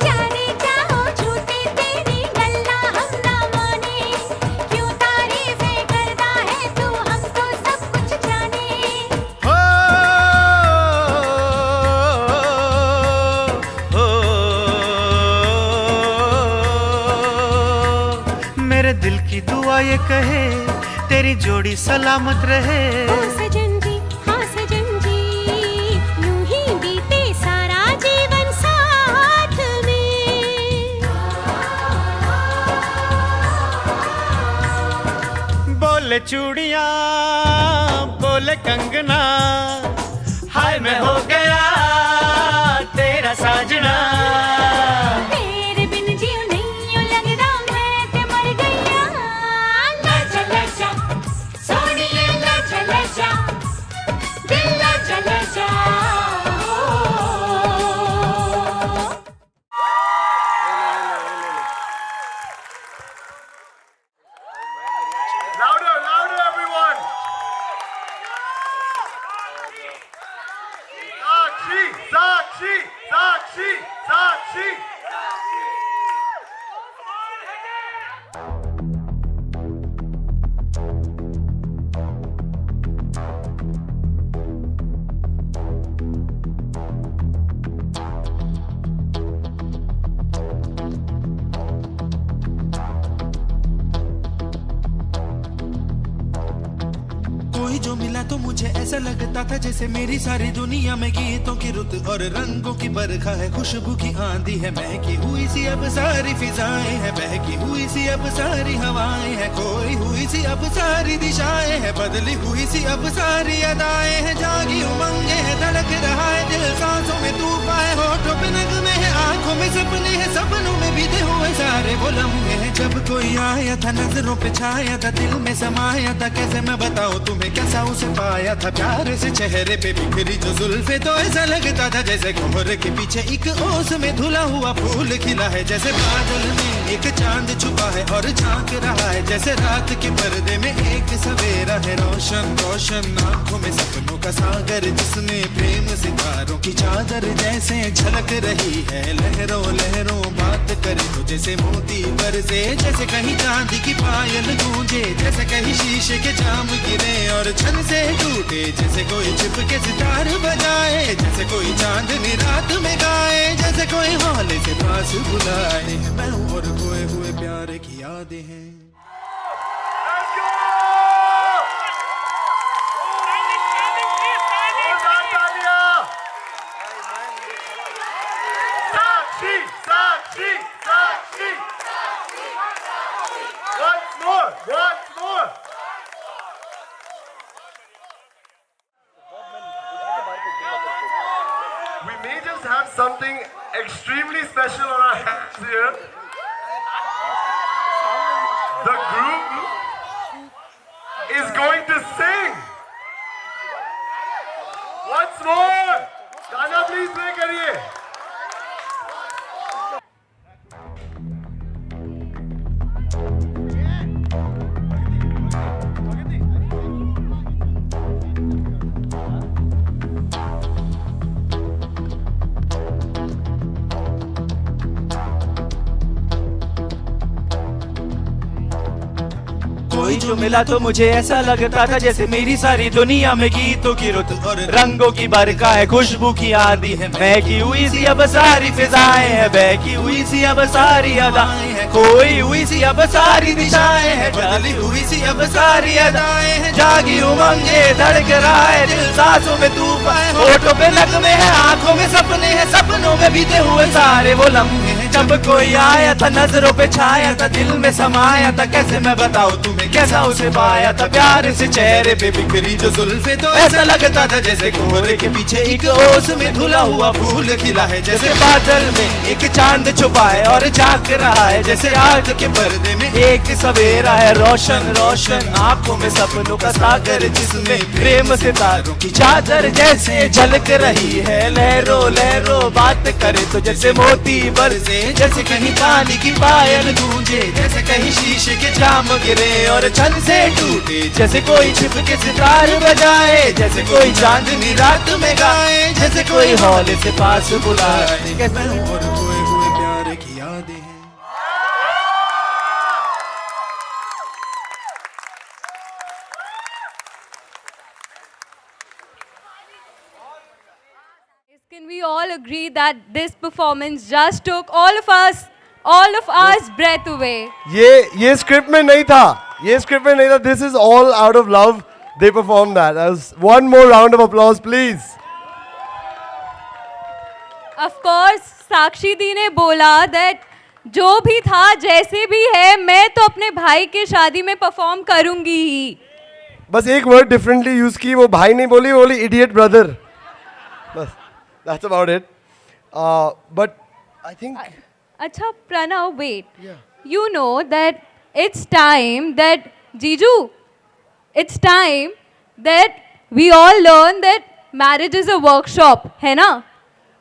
जाने चाहो झूठी तेरी गल्ला हम ना माने, क्यों तारीफें करता है तू हमको सब कुछ जाने। मेरे दिल की दुआ ये कहे तेरी जोड़ी सलामत रहे। ओ सजन जी, हाँ सजन जी, यूं ही बीते सारा जीवन साथ में। बोले चूड़ियां बोले कंगना, हाय मैं हो गया तेरा साजना। तेरे बिन जियो नहीं यूं लगदा मैं ते मर गईया। लजा लजा सोनिए लजा लजा, दिल लजा लजा। Louder everyone. Sakshi. कोई जो मिला तो मुझे ऐसा लगता था जैसे मेरी सारी दुनिया में गीतों की रुत और रंगों की बरखा है, खुशबू की आंधी है, महकी हुई सी अब सारी फिजाएं हैं, बहकी हुई सी अब सारी हवाएं हैं, खोई हुई सी अब सारी दिशाएं हैं, बदली हुई सी अब सारी अदाएं हैं, जागी उमंगे है, धड़क रहा है दिल, सांसों में तूफान है, होठों पे नगमे है, आंखों में सपने हैं, सपनों में बीते हुए सारे वो लम्हे हैं। जब कोई आया था नजरों पे छाया था, दिल में समाया था, कैसे मैं बताऊं तुम्हें कैसा उसे पाया था। प्यार से चेहरे पे बिखरी जो जुल्फे, तो ऐसा लगता था जैसे कोहरे के पीछे एक ओस में धुला हुआ फूल खिला है, जैसे बादल में एक चांद छुपा है और झांक रहा है, जैसे रात के पर्दे में एक सवेरा है, रोशन रोशन आंखों में सपनों का सागर, जिसमें प्रेम सितारों की चादर जैसे झलक रही है, लहरों लहरों बात करे तो जैसे मोती बरसे, जैसे कहीं चांदी की पायल गूंजे, जैसे कहीं शीशे के जाम गिरे और छन से टूटे, जैसे कोई छिप के सितार बजाए, जैसे कोई चांदनी रात में गाए, जैसे कोई हौले से पास बुलाए। मैं हूँ और खोए हुए प्यार की यादें हैं। Once more. something extremely special on our hands here. The group is going to sing. Once more. गाना please play करिए. कोई जो मिला तो मुझे ऐसा लगता था जैसे मेरी सारी दुनिया में गीतों की रुत और रंगों की बरखा है, खुशबू की आंधी है, महकी हुई सी अब सारी फिजाएं हैं, बहकी हुई सी अब सारी अदाएं हैं, खोई हुई सी अब सारी दिशाएं हैं, डाली हुई सी अब सारी अदाएं हैं, जागी उमंगे धड़क रहा है दिल, सांसों में तूफान, होठों पे नगमे हैं, आंखों में सपने हैं, सपनों में बीते हुए सारे वो लम्हे हैं, जब कोई आया था नजरों पे छाया था, दिल में समाया था, कैसे मैं बताऊं तुम्हें कैसा उसे पाया था, प्यार से चेहरे पे बिखरी जो जुल्फे, तो ऐसा लगता था जैसे कोहरे के पीछे एक ओस में धुला हुआ फूल खिला है, जैसे बादल में एक चांद छुपा है और झांक रहा है, जैसे आग के पर्दे में एक सवेरा है, रोशन रोशन आंखों में सपनों का सागर, जिसमें प्रेम सितारों की चादर जैसे झलक रही है, लहरों लहरों बात करे तो जैसे मोती बरसे, जैसे कहीं पानी की पायल गूंजे, जैसे कहीं शीशे के जाम गिरे और छन से टूटे, जैसे कोई छिप के सितार बजाए, जैसे कोई चांदनी रात में गाए, जैसे कोई हौले से पास बुलाए, कैसे और खोए हुए प्यार की यादें हैं। Can we all agree that this performance just took all of us breath away? ये स्क्रिप्ट में नहीं था, ये स्क्रिप्ट में नहीं था. This is all out of love. They performed that. As one more round of applause, please. Of course, साक्षी दी ने बोला that जो भी था जैसे भी है मैं तो अपने भाई के शादी में परफॉर्म करूंगी ही. बस एक वर्ड डिफरेंटली यूज की, वो भाई नहीं बोली, बोली इडियट ब्रदर. बस that's about it. But I think. अच्छा Pranav, wait. Yeah. You know that it's time that Jiju, it's time that we all learn that marriage is a workshop, है ना?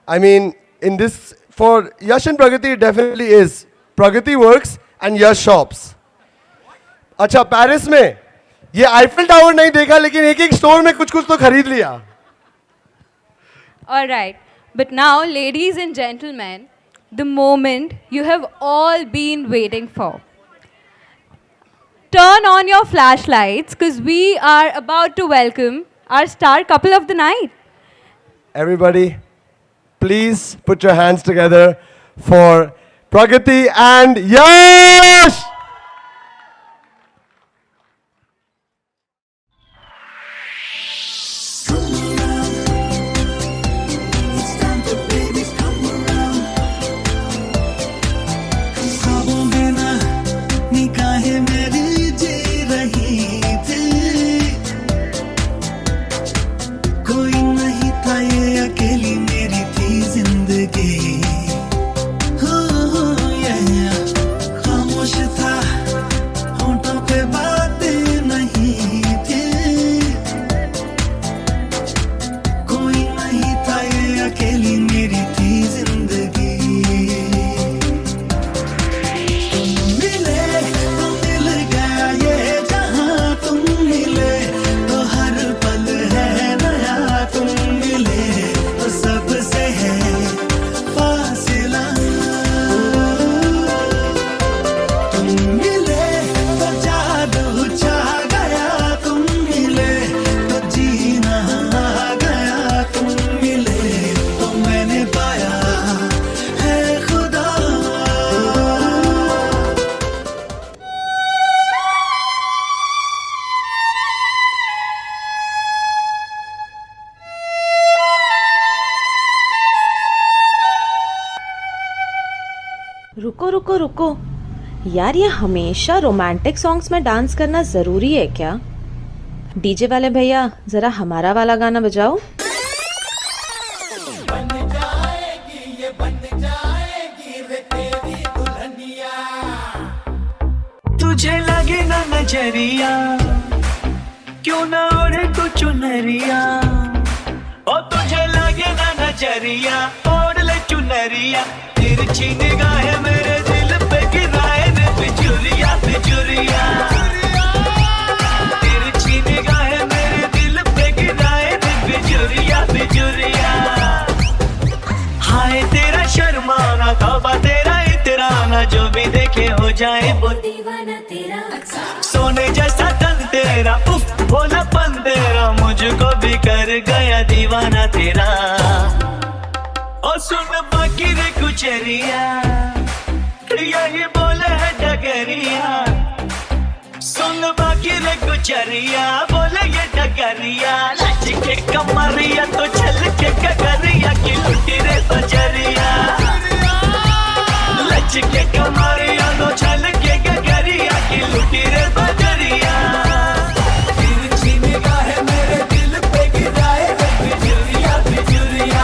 I mean, in this, for Yash and Pragati, it definitely is. Pragati works and Yash shops. अच्छा Paris में ये Eiffel tower नहीं देखा, लेकिन एक एक स्टोर में कुछ कुछ तो खरीद लिया. All right. But now, ladies and gentlemen, the moment you have all been waiting for. Turn on your flashlights because we are about to welcome our star couple of the night. Everybody, please put your hands together for Pragati and Yash! रुको रुको रुको यार, ये हमेशा romantic songs में dance करना ज़रूरी है क्या? डीजे वाले भैया ज़रा हमारा वाला गाना बजाओ. चुनरिया, क्यों ना ओढ़े तू चुनरिया, ओ तुझे लगे ना नजरिया, ओढ़ ले चुनरिया, तिरछी निगाहें मेरे दिल पे गिराए ने बिजुरिया बिजुरिया, तिरछी निगाहें मेरे दिल पे गिराए ने बिजुरिया बिजुरिया। हाय तेरा शर्माना, तौबा तेरा इतराना, जो भी देखे हो जाए वो दीवाना तेरा। सोने जैसा तन तेरा, उफ भोलापन तेरा, मुझको भी कर गया दीवाना तेरा। और सुन बाकी रे कुचरिया, यही बोले है डगरिया, सुन बाकी रे कुचरिया, बोले ये डगरिया, लच के कमरिया तो चल के गगरिया की लुटी रे बजरिया, लच के कमरिया तो चल के गगरिया की लुटी रे बजरिया। तिरछी निगाहें मेरे दिल पे गिराए रे बिजुरिया बिजुरिया,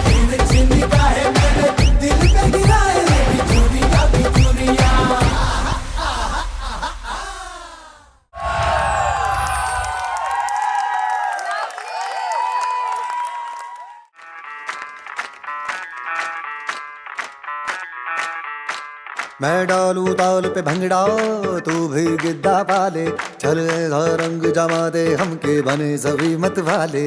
तिरछी निगाहें मेरे दिल पे गिराए रे बिजुरिया बिजुरिया। मैं डालू ताल पे भंगड़ा, तू भी गिद्दा पाले, चल ऐसा रंग जमा दे हमके बने सभी मत वाले।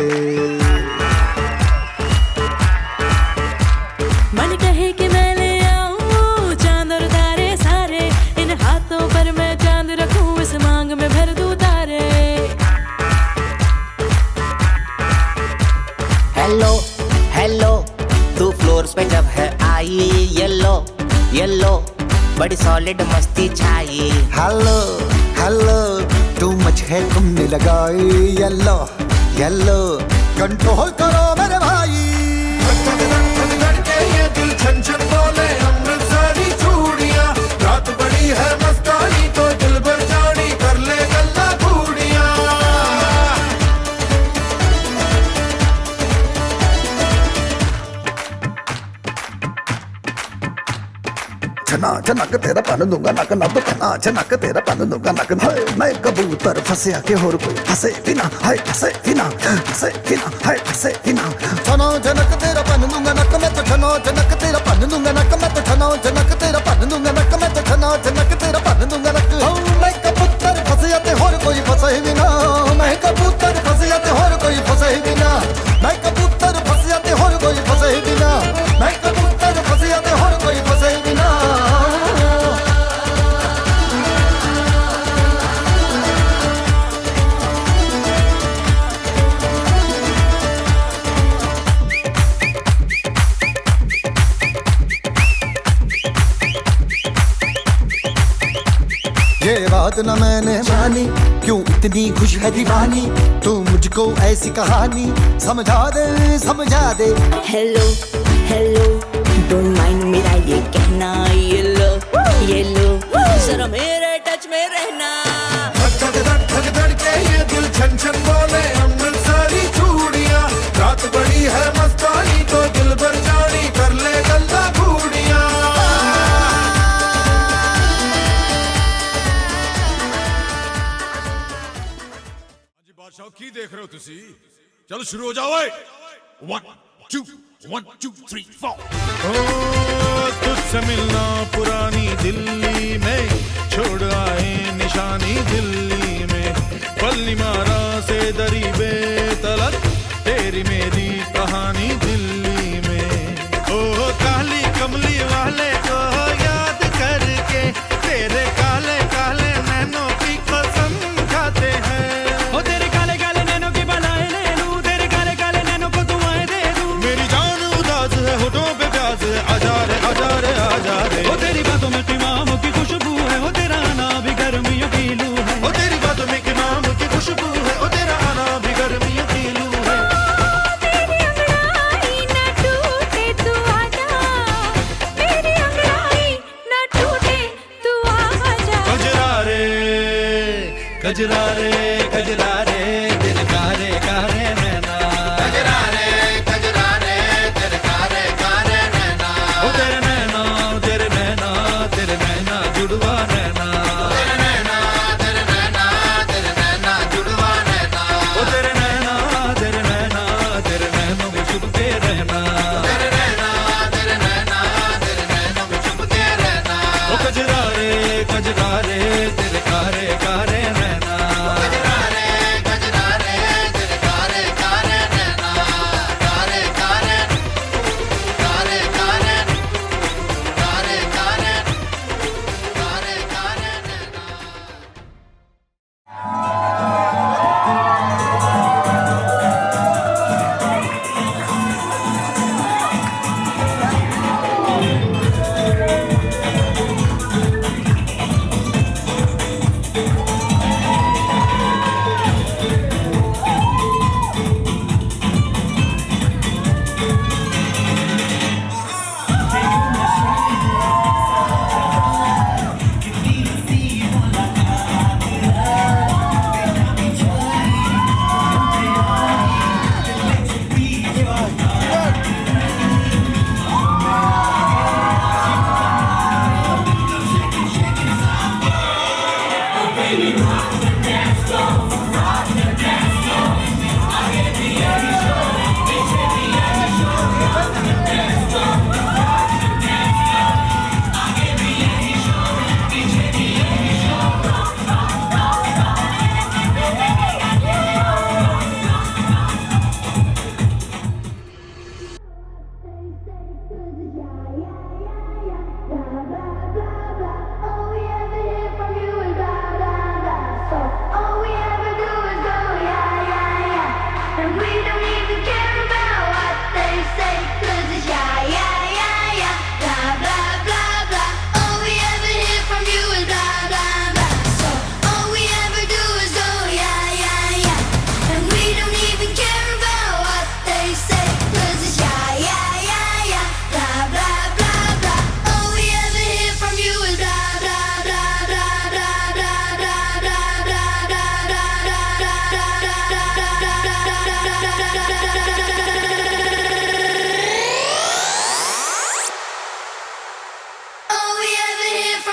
मन कहे कि मैं ले आऊं चांद और तारे सारे, इन हाथों पर मैं चांद रखूं, इस मांग में भर दूं तारे। हेलो हेलो, तू फ्लोर्स पे जब है आई, येलो येलो बड़ी सॉलिड मस्ती छाई। हेलो हेलो, तू मच है तुमने लगाई, येलो येलो कंट्रोल करो मेरे भाई। ये दिल छन छन बोले अमृतसरी चूड़ियां, रात बड़ी है मस्तानी तो दिल भर जानी, कर ले गल्ला घूड़ियां। छना छनक तेरा पन दूंगा नक नब, छना छनक तेरा पन दूंगा नक नब। मैं कबूतर फंसे आके और कोई फंसे बिना, हाय फंसे बिना, फंसे बिना, हाय फंसे बिना। छना छनक तेरा पन दूंगा नक, मैं तो छना छनक तेरा पन दूंगा नक, मैं तो छना छनक तेरा पन दूंगा नक, मैं तो छना छनक तेरा पन दूंगा नक। मैं कबूतर फंसे आते और कोई फंसे बिना, मैं कबूतर फंसे आते और कोई फंसे बिना, मैं कबूतर फंसे आते और कोई फंसे बिना, मैं कबूतर फंसे आते और कोई फंसे बिना। ये बात न मैंने मानी, क्यों इतनी खुश है दीवानी, तू मुझको ऐसी कहानी समझा दे समझा दे। हेलो हेलो, डोंट माइंड मेरा ये कहना, येलो येलो जरा मेरे टच में रहना। धक धड़ के ये दिल छन छन बोले अमृतसरी चूड़ियां, रात बड़ी है मस्तानी तो दिल भर जानी, कर ले गल्ला घूड़ियां। बादशाह की देख रहे हो तुसी? चलो शुरू हो जाओ। 1 2 1 2 3 4। तुझसे मिलना पुरानी दिल्ली में, छोड़ आए निशानी दिल्ली में, पल्ली मारा से दरी बेतलक, तेरी मेरी कहानी दिल्ली में। ओ काली कमली वाले को याद करके, तेरे काले काले नैनों की कसम खाते हैं। ओ तेरे काले काले नैनों की बलाएं ले लूं, तेरे काले काले नैनों को दुआएं दे दूं। मेरी जान उदास है, होठों पे प्यास है, आजा रे आजा रे आजा रे। ओ तेरी बातों में किमाम की खुशबू है, ओ तेरा आना भी गर्मियों की लू है। ओ तेरी बातों में किमाम की खुशबू है, ओ तेरा आना भी गर्मियों की लू है। मेरी अंगड़ाई ना टूटे तू आजा, मेरी अंगड़ाई ना टूटे तू आजा। कजरा रे कजरा रे कजरा रे, दिल कारे कारे नैना, कजरा रे दिल कारे कारे नैना। ओ तेरे नैना तेरे नैना तेरे नैना जुड़वा नैना, तेरे नैना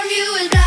from you is that